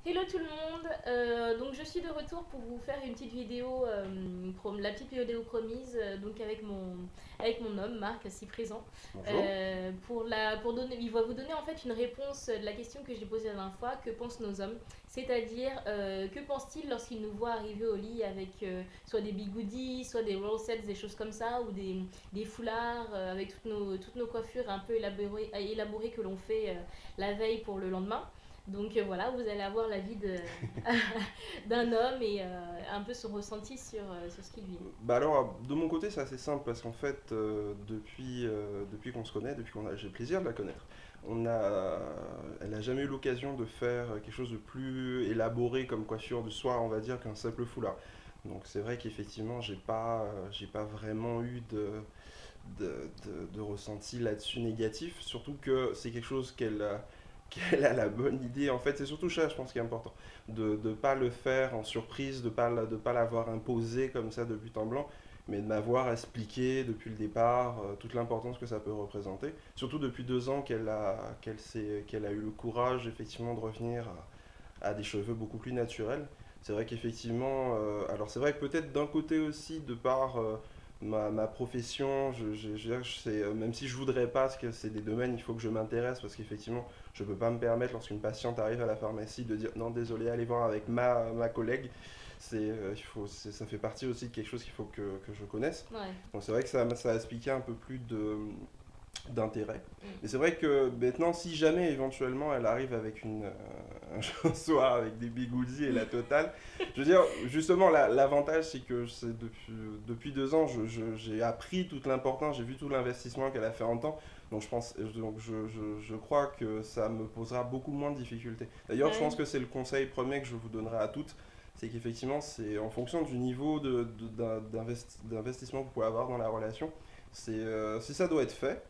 Hello tout le monde, donc je suis de retour pour vous faire une petite vidéo, la petite vidéo promise, donc avec mon homme Marc, ici présent, Bonjour. pour donner, il va vous donner en fait une réponse de la question que j'ai posée la dernière fois, que pensent nos hommes, c'est-à-dire que pense-t-il lorsqu'ils nous voient arriver au lit avec soit des bigoudis, soit des roll sets, des choses comme ça, ou des foulards avec toutes nos coiffures un peu élaborées que l'on fait la veille pour le lendemain. Donc voilà, vous allez avoir l'avis d'un homme et un peu son ressenti sur ce qu'il vit. Bah alors, de mon côté, c'est assez simple parce qu'en fait, depuis qu'on se connaît, j'ai le plaisir de la connaître, elle n'a jamais eu l'occasion de faire quelque chose de plus élaboré comme coiffure du soir, on va dire, qu'un simple foulard. Donc c'est vrai qu'effectivement, j'ai pas vraiment eu de ressenti là-dessus négatif, surtout que c'est quelque chose qu'elle a la bonne idée. En fait, c'est surtout ça, je pense, qui est important. De ne pas le faire en surprise, de pas l'avoir imposé comme ça de but en blanc, mais de m'avoir expliqué depuis le départ toute l'importance que ça peut représenter. Surtout depuis 2 ans qu'elle a eu le courage, effectivement, de revenir à des cheveux beaucoup plus naturels. C'est vrai qu'effectivement, alors c'est vrai que peut-être d'un côté aussi, de par ma profession, même si je voudrais pas, parce que c'est des domaines, il faut que je m'intéresse, parce qu'effectivement, je peux pas me permettre, lorsqu'une patiente arrive à la pharmacie, de dire non, désolé, allez voir avec ma collègue. Ça fait partie aussi de quelque chose qu'il faut que je connaisse. Ouais. Donc c'est vrai que ça a expliqué un peu plus d'intérêt. Mm. Mais c'est vrai que maintenant, si jamais éventuellement elle arrive avec un soir avec des bigoudis et la totale, je veux dire, justement, l'avantage c'est que depuis 2 ans, j'ai appris toute l'importance, j'ai vu tout l'investissement qu'elle a fait en temps. Donc je crois que ça me posera beaucoup moins de difficultés. D'ailleurs, je pense Ouais. que c'est le conseil premier que je vous donnerai à toutes, c'est qu'effectivement, c'est en fonction du niveau d'investissement que vous pouvez avoir dans la relation. Si ça doit être fait,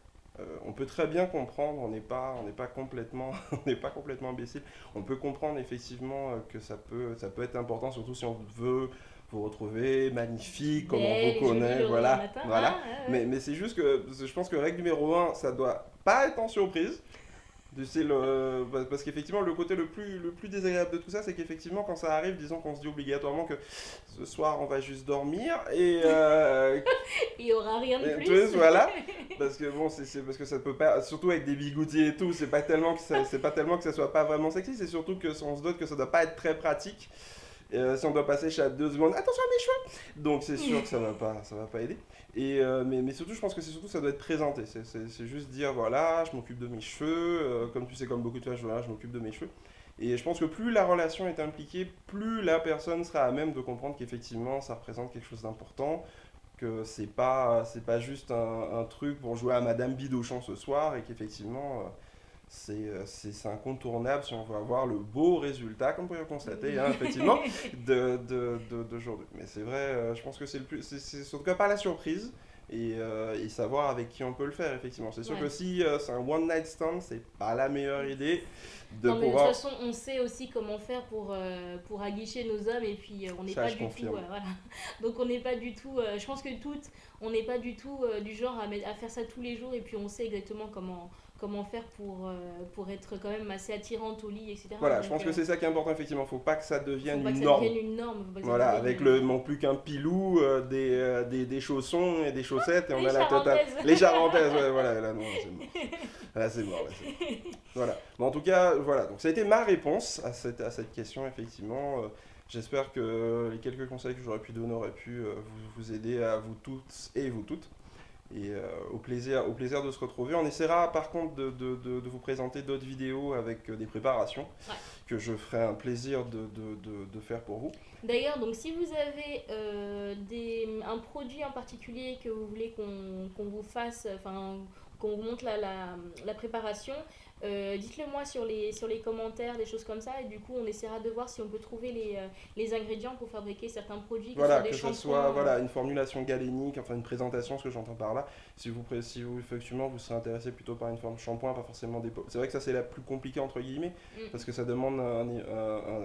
on peut très bien comprendre, on n'est pas complètement, on n'est pas complètement imbécile. On peut comprendre effectivement que ça peut être important, surtout si on veut vous retrouver magnifique, comme on vous Belle et jolie connaît, le réveil voilà, matin. voilà. Ah, ouais, ouais. Mais c'est juste que je pense que règle numéro un, ça doit pas être en surprise. Parce qu'effectivement, le côté le plus désagréable de tout ça, c'est qu'effectivement, quand ça arrive, disons qu'on se dit obligatoirement que ce soir, on va juste dormir Il n'y aura rien de et tu plus. vois, voilà. Parce que bon, parce que ça peut pas, surtout avec des bigoudis et tout, c'est pas tellement que ça soit pas vraiment sexy, c'est surtout que on se doute que ça doit pas être très pratique. Si on doit passer chaque 2 secondes, attention à mes cheveux. Donc c'est sûr que ça va pas aider. Mais surtout, je pense que c'est surtout ça doit être présenté. C'est juste dire voilà, je m'occupe de mes cheveux, comme tu sais, comme beaucoup de femmes, voilà, je m'occupe de mes cheveux. Et je pense que plus la relation est impliquée, plus la personne sera à même de comprendre qu'effectivement ça représente quelque chose d'important, que c'est pas juste un truc pour jouer à Madame Bidochon ce soir et qu'effectivement c'est incontournable si on veut avoir le beau résultat, comme on peut le constater, hein, effectivement, d'aujourd'hui. Mais c'est vrai, je pense que c'est le plus. C'est en tout cas pas la surprise et savoir avec qui on peut le faire, effectivement. C'est sûr que Ouais. si c'est un one night stand, c'est pas la meilleure idée de Non, mais de toute pouvoir. façon, on sait aussi comment faire pour aguicher nos hommes et puis on n'est Ça, pas je du tout. confirme. Voilà. Donc on n'est pas du tout. Je pense que toutes, on n'est pas du tout du genre à faire ça tous les jours et puis on sait exactement comment faire pour être quand même assez attirante au lit, etc. Voilà, je Donc pense que c'est ça qui est important, effectivement. Faut pas que ça faut devienne pas que une ça norme. devienne une norme, faut pas que ça Voilà, devienne. avec le non plus qu'un pilou, des chaussons et des chaussettes, et on Les a la totale. charentaises. Les charentaises, ouais, voilà, là, non, c'est mort. Là, c'est mort, là, c'est mort. Voilà. Mais en tout cas, voilà. Donc, ça a été ma réponse à cette question, effectivement. J'espère que les quelques conseils que j'aurais pu donner auraient pu vous aider à vous toutes et vous toutes. Et au plaisir de se retrouver. On essaiera par contre de vous présenter d'autres vidéos avec des préparations Ouais. que je ferai un plaisir de faire pour vous. D'ailleurs, donc si vous avez un produit en particulier que vous voulez qu'on vous fasse, enfin qu'on vous montre la préparation, dites-le moi sur les commentaires, des choses comme ça, et du coup on essaiera de voir si on peut trouver les ingrédients pour fabriquer certains produits, que ce soit Voilà, des que ce soit shampoings. voilà, une formulation galénique, enfin une présentation, ce que j'entends par là. Si vous effectivement vous serez intéressé plutôt par une forme shampoing, pas forcément des pots. C'est vrai que ça c'est la plus compliquée entre guillemets, parce que ça demande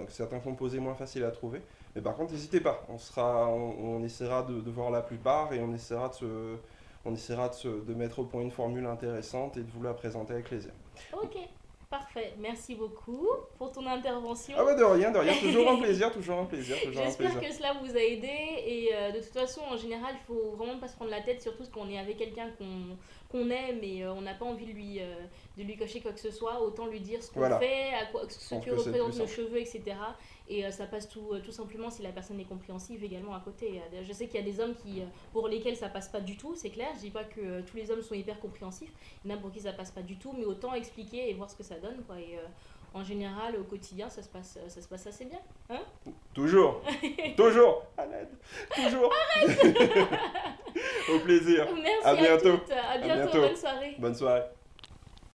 certains composés moins faciles à trouver. Mais par contre, n'hésitez pas, on essaiera de voir la plupart et on essaiera de mettre au point une formule intéressante et de vous la présenter avec plaisir. Ok, Parfait, merci beaucoup pour ton intervention. Ah bah de rien, toujours un plaisir, toujours un plaisir. J'espère que cela vous a aidé et de toute façon en général il faut vraiment pas se prendre la tête, surtout quand on est avec quelqu'un qu'on aime et on n'a pas envie de lui cacher quoi que ce soit, autant lui dire ce qu'on fait, ce que représentent nos cheveux, etc. Et ça passe tout simplement si la personne est compréhensive également à côté. Je sais qu'il y a des hommes pour lesquels ça passe pas du tout, c'est clair, je dis pas que tous les hommes sont hyper compréhensifs, il y en a pour qui ça passe pas du tout, mais autant expliquer et voir ce que ça donne quoi. Et en général au quotidien ça se passe assez bien, hein? Toujours à l'aide, toujours. Au plaisir. Merci à bientôt. À bientôt, bonne soirée. Bonne soirée.